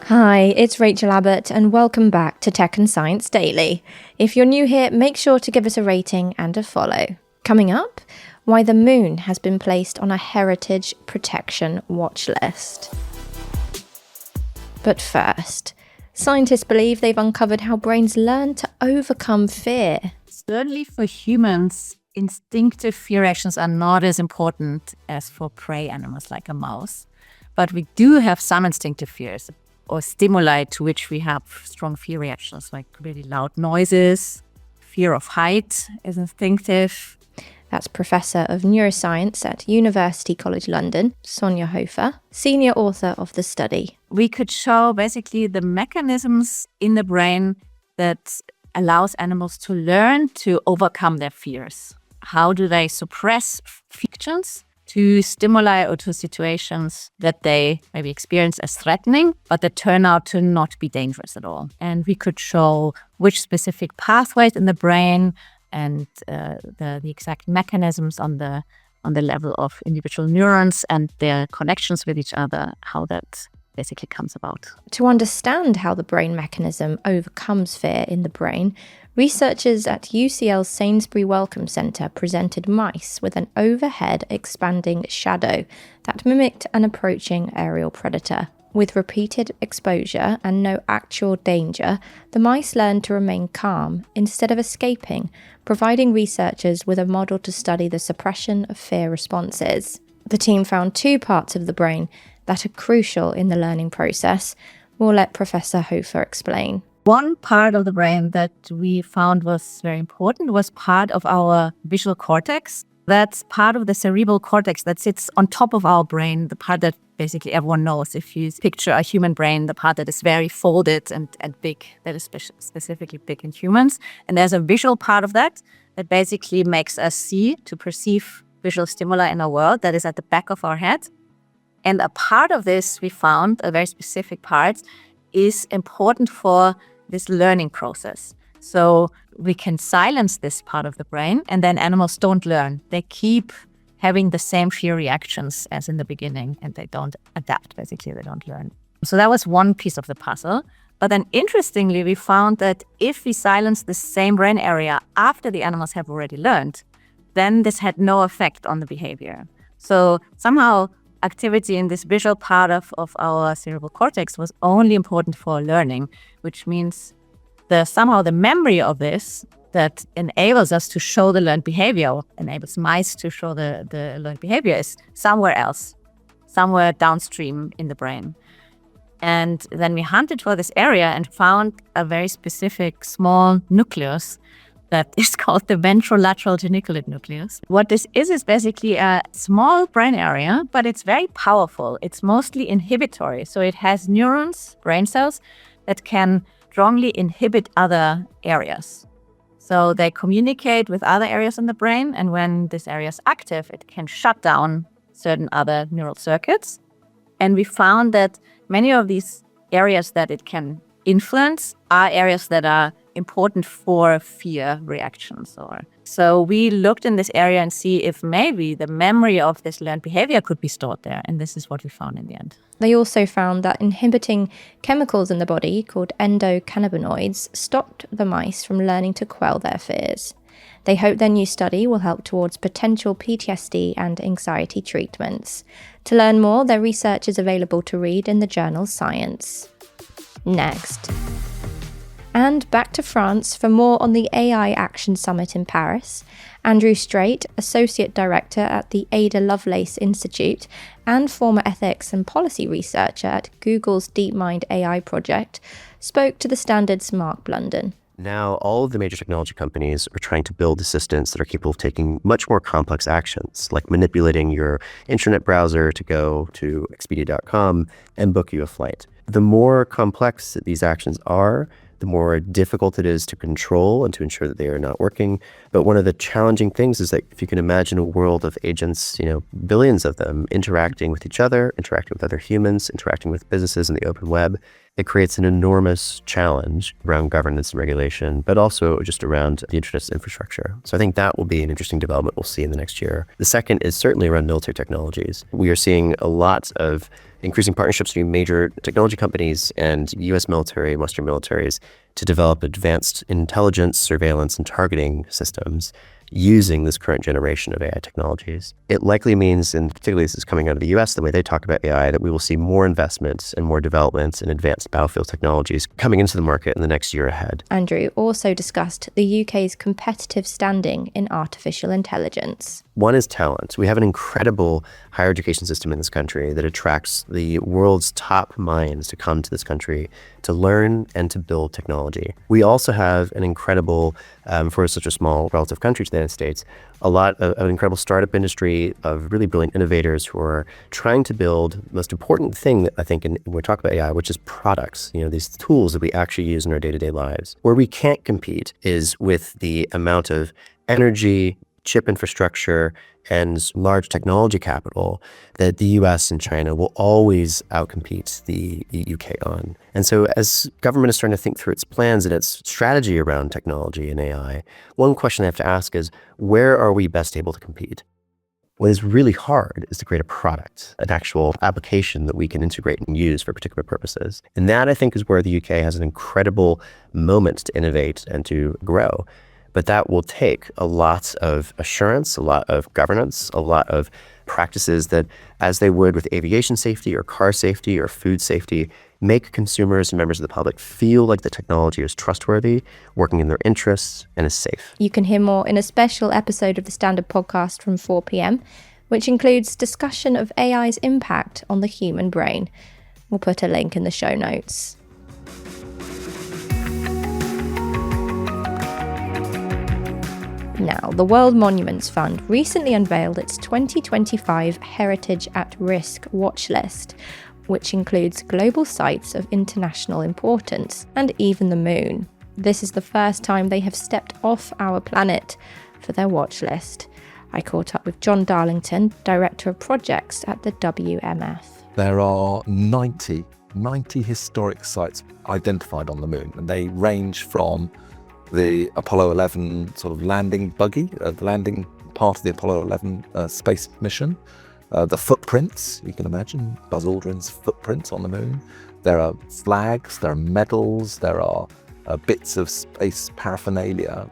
Hi, it's Rachel Abbott, and welcome back to Tech and Science Daily. If you're new here, make sure to give us a rating and a follow. Coming up, why the moon has been placed on a heritage protection watch list. But first, scientists believe they've uncovered how brains learn to overcome fear. Certainly for humans, instinctive fear reactions are not as important as for prey animals like a mouse. But we do have some instinctive fears or stimuli to which we have strong fear reactions, like really loud noises. Fear of height is instinctive. That's Professor of Neuroscience at University College London, Sonja Hofer, senior author of the study. We could show basically the mechanisms in the brain that allows animals to learn to overcome their fears. How do they suppress fictions to stimuli or to situations that they maybe experience as threatening, but that turn out to not be dangerous at all? And we could show which specific pathways in the brain and the exact mechanisms on the level of individual neurons and their connections with each other, how that basically comes about. To understand how the brain mechanism overcomes fear in the brain, researchers at UCL's Sainsbury Wellcome Centre presented mice with an overhead expanding shadow that mimicked an approaching aerial predator. With repeated exposure and no actual danger, the mice learned to remain calm instead of escaping, providing researchers with a model to study the suppression of fear responses. The team found two parts of the brain that are crucial in the learning process. We'll let Professor Hofer explain. One part of the brain that we found was very important was part of our visual cortex. That's part of the cerebral cortex that sits on top of our brain, the part that basically everyone knows. If you picture a human brain, the part that is very folded and big, that is specifically big in humans. And there's a visual part of that basically makes us see, to perceive visual stimuli in our world, that is at the back of our head. And a part of this, we found, a very specific part, is important for this learning process. So we can silence this part of the brain, and then animals don't learn. They keep having the same fear reactions as in the beginning, and they don't adapt, basically, they don't learn. So that was one piece of the puzzle. But then interestingly, we found that if we silence the same brain area after the animals have already learned, then this had no effect on the behavior. So somehow activity in this visual part of our cerebral cortex was only important for learning, which means somehow the memory of this that enables us to show the learned behavior, enables mice to show the learned behavior, is somewhere else, somewhere downstream in the brain. And then we hunted for this area and found a very specific small nucleus that is called the ventrolateral geniculate nucleus. What this is basically a small brain area, but it's very powerful. It's mostly inhibitory. So it has neurons, brain cells, that can strongly inhibit other areas. So they communicate with other areas in the brain, and when this area is active, it can shut down certain other neural circuits. And we found that many of these areas that it can influence are areas that are important for fear reactions. So we looked in this area and see if maybe the memory of this learned behavior could be stored there. And this is what we found in the end. They also found that inhibiting chemicals in the body called endocannabinoids stopped the mice from learning to quell their fears. They hope their new study will help towards potential PTSD and anxiety treatments. To learn more, their research is available to read in the journal Science. Next. And back to France for more on the AI Action Summit in Paris. Andrew Strait, Associate Director at the Ada Lovelace Institute and former ethics and policy researcher at Google's DeepMind AI project, spoke to the Standard's Mark Blunden. Now, all of the major technology companies are trying to build assistants that are capable of taking much more complex actions, like manipulating your internet browser to go to Expedia.com and book you a flight. The more complex these actions are, the more difficult it is to control and to ensure that they are not working. But one of the challenging things is that if you can imagine a world of agents, billions of them interacting with each other, interacting with other humans, interacting with businesses in the open web, it creates an enormous challenge around governance and regulation, but also just around the internet's infrastructure. So I think that will be an interesting development we'll see in the next year. The second is certainly around military technologies. We are seeing a lot of increasing partnerships between major technology companies and U.S. military and Western militaries to develop advanced intelligence, surveillance, and targeting systems using this current generation of AI technologies. It likely means, and particularly this is coming out of the US, the way they talk about AI, that we will see more investments and more developments in advanced battlefield technologies coming into the market in the next year ahead. Andrew also discussed the UK's competitive standing in artificial intelligence. One is talent. We have an incredible higher education system in this country that attracts the world's top minds to come to this country to learn and to build technology. We also have an incredible, for such a small relative country to the United States, a lot of an incredible startup industry of really brilliant innovators who are trying to build the most important thing that I think when we talk about AI, which is products, these tools that we actually use in our day-to-day lives. Where we can't compete is with the amount of energy, chip infrastructure, and large technology capital that the US and China will always outcompete the UK on. And so as government is starting to think through its plans and its strategy around technology and AI, one question they have to ask is, where are we best able to compete? What is really hard is to create a product, an actual application that we can integrate and use for particular purposes. And that, I think, is where the UK has an incredible moment to innovate and to grow. But that will take a lot of assurance, a lot of governance, a lot of practices that, as they would with aviation safety or car safety or food safety, make consumers and members of the public feel like the technology is trustworthy, working in their interests, and is safe. You can hear more in a special episode of the Standard Podcast from 4 p.m, which includes discussion of AI's impact on the human brain. We'll put a link in the show notes. Now, the World Monuments Fund recently unveiled its 2025 Heritage at Risk watchlist, which includes global sites of international importance and even the moon. This is the first time they have stepped off our planet for their watchlist. I caught up with John Darlington, Director of Projects at the WMF. There are 90 historic sites identified on the moon, and they range from the Apollo 11 sort of landing buggy, the landing part of the Apollo 11 space mission, the footprints, you can imagine, Buzz Aldrin's footprints on the moon. There are flags, there are medals, there are bits of space paraphernalia.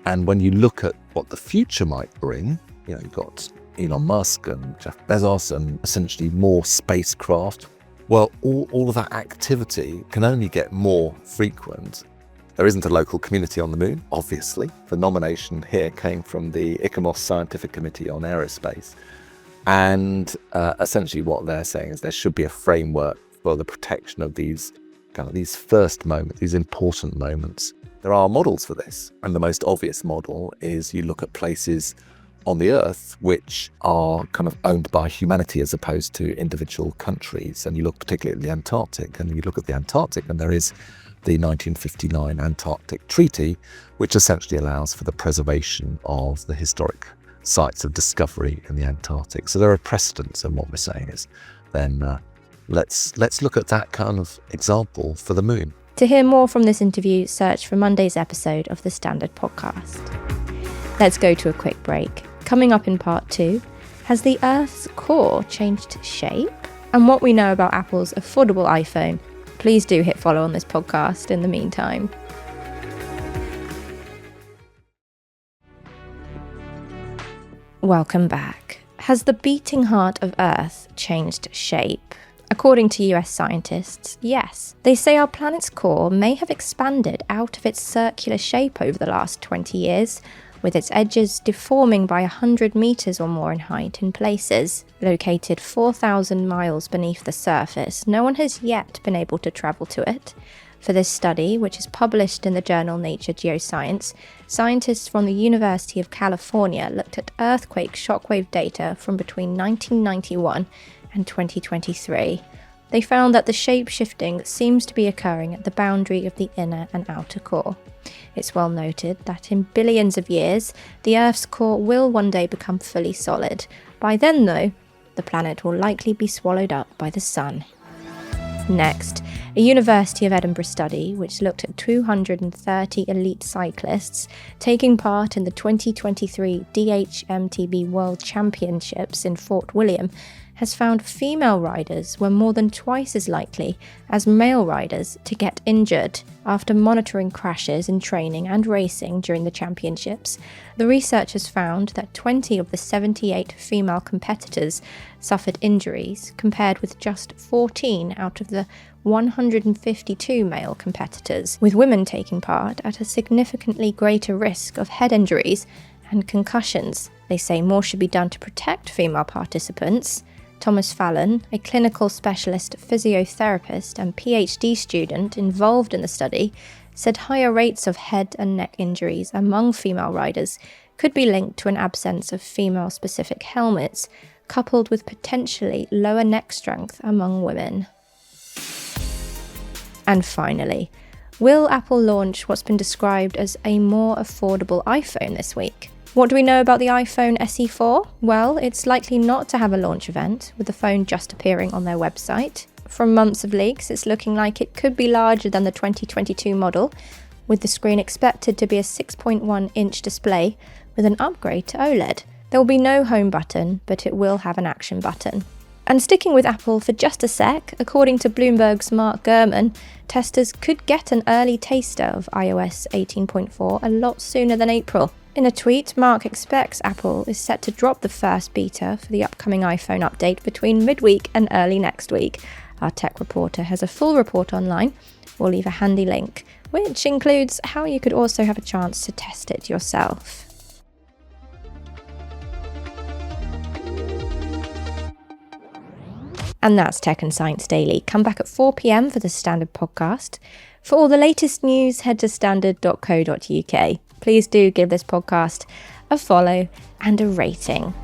And when you look at what the future might bring, you've got Elon Musk and Jeff Bezos and essentially more spacecraft. Well, all of that activity can only get more frequent. There isn't a local community on the moon, obviously. The nomination here came from the ICOMOS Scientific Committee on Aerospace. And essentially what they're saying is there should be a framework for the protection of these first moments, these important moments. There are models for this. And the most obvious model is you look at places on the Earth which are kind of owned by humanity as opposed to individual countries. And you look particularly at the Antarctic, and you look at the Antarctic, and there is the 1959 Antarctic Treaty, which essentially allows for the preservation of the historic sites of discovery in the Antarctic. So there are precedents, and what we're saying is then let's look at that kind of example for the moon. To hear more from this interview, search for Monday's episode of the Standard Podcast. Let's go to a quick break. Coming up in part 2, has the Earth's core changed shape? And what we know about Apple's affordable iPhone. Please do hit follow on this podcast in the meantime. Welcome back. Has the beating heart of Earth changed shape? According to US scientists, yes. They say our planet's core may have expanded out of its circular shape over the last 20 years, with its edges deforming by 100 meters or more in height in places. Located 4,000 miles beneath the surface, no one has yet been able to travel to it. For this study, which is published in the journal Nature Geoscience, scientists from the University of California looked at earthquake shockwave data from between 1991 and 2023. They found that the shape-shifting seems to be occurring at the boundary of the inner and outer core. It's well noted that in billions of years, the Earth's core will one day become fully solid. By then, though, the planet will likely be swallowed up by the sun. Next, a University of Edinburgh study, which looked at 230 elite cyclists taking part in the 2023 DHMTB World Championships in Fort William, has found female riders were more than twice as likely as male riders to get injured. After monitoring crashes in training and racing during the championships, the researchers found that 20 of the 78 female competitors suffered injuries, compared with just 14 out of the 152 male competitors, with women taking part at a significantly greater risk of head injuries and concussions. They say more should be done to protect female participants. Thomas Fallon, a clinical specialist physiotherapist and PhD student involved in the study, said higher rates of head and neck injuries among female riders could be linked to an absence of female-specific helmets, coupled with potentially lower neck strength among women. And finally, will Apple launch what's been described as a more affordable iPhone this week? What do we know about the iPhone SE4? Well, it's likely not to have a launch event, with the phone just appearing on their website. From months of leaks, it's looking like it could be larger than the 2022 model, with the screen expected to be a 6.1-inch display with an upgrade to OLED. There will be no home button, but it will have an action button. And sticking with Apple for just a sec, according to Bloomberg's Mark Gurman, testers could get an early taster of iOS 18.4 a lot sooner than April. In a tweet, Mark expects Apple is set to drop the first beta for the upcoming iPhone update between midweek and early next week. Our tech reporter has a full report online. We'll leave a handy link, which includes how you could also have a chance to test it yourself. And that's Tech and Science Daily. Come back at 4 p.m. for the Standard podcast. For all the latest news, head to standard.co.uk. Please do give this podcast a follow and a rating.